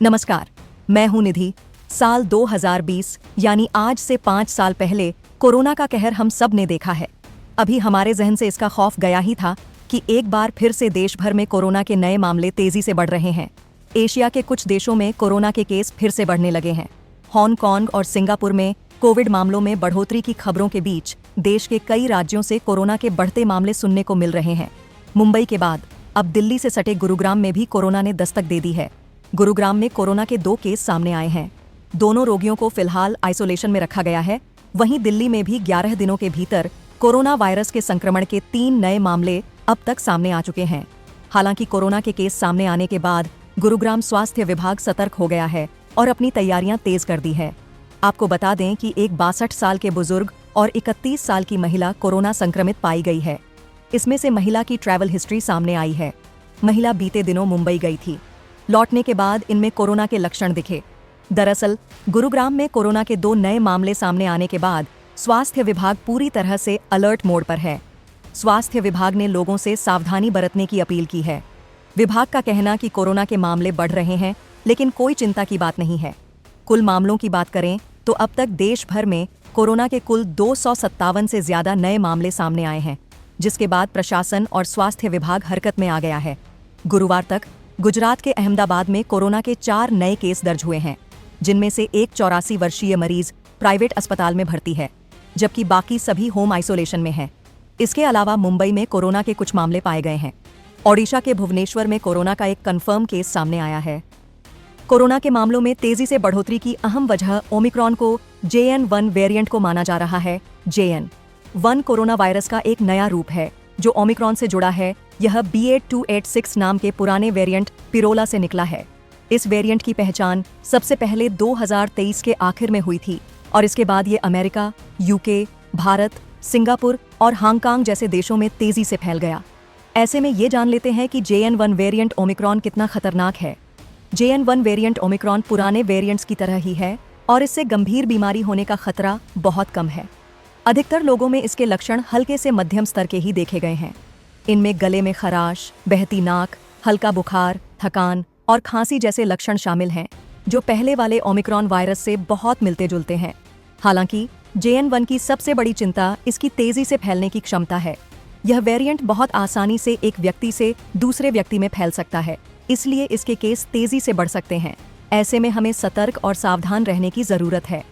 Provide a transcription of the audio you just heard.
नमस्कार, मैं हूं निधि। साल 2020 यानी आज से 5 साल पहले कोरोना का कहर हम सब ने देखा है। अभी हमारे जहन से इसका खौफ गया ही था कि एक बार फिर से देश भर में कोरोना के नए मामले तेजी से बढ़ रहे हैं। एशिया के कुछ देशों में कोरोना के केस फिर से बढ़ने लगे हैं। हांगकांग और सिंगापुर में कोविड मामलों में बढ़ोतरी की खबरों के बीच देश के कई राज्यों से कोरोना के बढ़ते मामले सुनने को मिल रहे हैं। मुंबई के बाद अब दिल्ली से सटे गुरुग्राम में भी कोरोना ने दस्तक दे दी है। गुरुग्राम में कोरोना के 2 केस सामने आए हैं। दोनों रोगियों को फिलहाल आइसोलेशन में रखा गया है। वहीं दिल्ली में भी 11 दिनों के भीतर कोरोना वायरस के संक्रमण के 3 नए मामले अब तक सामने आ चुके हैं। हालांकि कोरोना के केस सामने आने के बाद गुरुग्राम स्वास्थ्य विभाग सतर्क हो गया है और अपनी तैयारियां तेज कर दी है। आपको बता दें कि एक 62 साल के बुजुर्ग और 31 साल की महिला कोरोना संक्रमित पाई गई है। इसमें से महिला की ट्रैवल हिस्ट्री सामने आई है। महिला बीते दिनों मुंबई गई थी। लौटने के बाद इनमें कोरोना के लक्षण दिखे। दरअसल गुरुग्राम में कोरोना के 2 नए मामले सामने आने के बाद स्वास्थ्य विभाग पूरी तरह से अलर्ट मोड पर है। स्वास्थ्य विभाग ने लोगों से सावधानी बरतने की अपील की है। विभाग का कहना कि कोरोना के मामले बढ़ रहे हैं, लेकिन कोई चिंता की बात नहीं है। कुल मामलों की बात करें तो अब तक देश भर में कोरोना के कुल 257 से ज्यादा नए मामले सामने आए हैं, जिसके बाद प्रशासन और स्वास्थ्य विभाग हरकत में आ गया है। गुरुवार तक गुजरात के अहमदाबाद में कोरोना के 4 नए केस दर्ज हुए हैं, जिनमें से एक 84 वर्षीय मरीज प्राइवेट अस्पताल में भर्ती है, जबकि बाकी सभी होम आइसोलेशन में हैं। इसके अलावा मुंबई में कोरोना के कुछ मामले पाए गए हैं। ओडिशा के भुवनेश्वर में कोरोना का एक कंफर्म केस सामने आया है। कोरोना के मामलों में तेजी से बढ़ोतरी की अहम वजह ओमिक्रॉन को JN.1 वेरिएंट को माना जा रहा है। JN.1 कोरोना वायरस का एक नया रूप है जो ओमिक्रॉन से जुड़ा है। यह BA.2.86 नाम के पुराने वेरिएंट पिरोला से निकला है। इस वेरिएंट की पहचान सबसे पहले 2023 के आखिर में हुई थी और इसके बाद ये अमेरिका, UK, भारत, सिंगापुर और हांगकांग जैसे देशों में तेजी से फैल गया। ऐसे में ये जान लेते हैं कि JN.1 वेरिएंट ओमिक्रॉन कितना खतरनाक है। JN.1 वेरिएंट ओमिक्रॉन पुराने वेरिएंट्स की तरह ही है और इससे गंभीर बीमारी होने का खतरा बहुत कम है। अधिकतर लोगों में इसके लक्षण हल्के से मध्यम स्तर के ही देखे गए हैं। इनमें गले में खराश, बहती नाक, हल्का बुखार, थकान और खांसी जैसे लक्षण शामिल हैं, जो पहले वाले ओमिक्रॉन वायरस से बहुत मिलते जुलते हैं। हालांकि JN.1 की सबसे बड़ी चिंता इसकी तेजी से फैलने की क्षमता है। यह वेरिएंट बहुत आसानी से एक व्यक्ति से दूसरे व्यक्ति में फैल सकता है, इसलिए इसके केस तेजी से बढ़ सकते हैं। ऐसे में हमें सतर्क और सावधान रहने की जरूरत है।